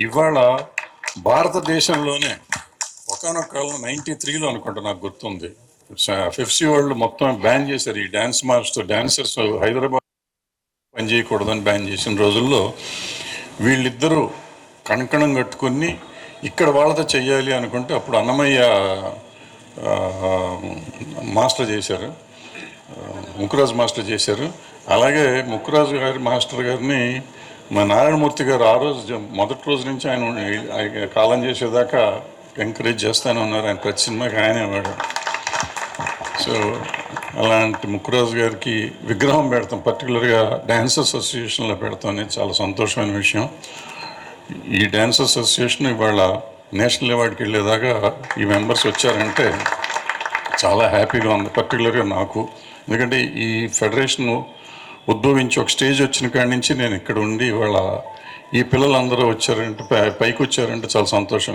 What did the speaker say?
ఇవాళ భారతదేశంలోనే ఒకనొక కాలం 93లో అనుకుంటా, నాకు గుర్తుంది, ఫిఫ్సీ వాళ్ళు మొత్తం బ్యాన్ చేశారు ఈ డ్యాన్స్ మాస్టర్ డాన్సర్స్ హైదరాబాద్ పని చేయకూడదని బ్యాన్ చేసిన రోజుల్లో వీళ్ళిద్దరూ కణకణం కట్టుకుని ఇక్కడ వాళ్ళతో చెయ్యాలి అనుకుంటే అప్పుడు అన్నమయ్య మాస్టర్ చేశారు, ముక్కురాజు మాస్టర్ చేశారు. అలాగే ముక్కురాజు గారి మాస్టర్ గారిని మా నారాయణమూర్తి గారు ఆ రోజు మొదటి రోజు నుంచి ఆయన కాలం చేసేదాకా ఎంకరేజ్ చేస్తూనే ఉన్నారు. ఆయన ప్రతి సినిమాకి ఆయనే వాడు. సో అలాంటి ముక్కురాజు గారికి విగ్రహం పెడతాం, పర్టికులర్గా డ్యాన్స్ అసోసియేషన్లో పెడతాం అనేది చాలా సంతోషమైన విషయం. ఈ డ్యాన్స్ అసోసియేషన్ ఇవాళ నేషనల్ అవార్డుకి వెళ్ళేదాకా ఈ మెంబర్స్ వచ్చారంటే చాలా హ్యాపీగా ఉంది, పర్టికులర్గా నాకు. ఎందుకంటే ఈ ఫెడరేషన్ ఉద్భవించి ఒక స్టేజ్ వచ్చిన కాడి నుంచి నేను ఇక్కడ ఉండి ఇవాళ ఈ పిల్లలందరూ వచ్చారంటే పైకి వచ్చారంటే చాలా సంతోషం.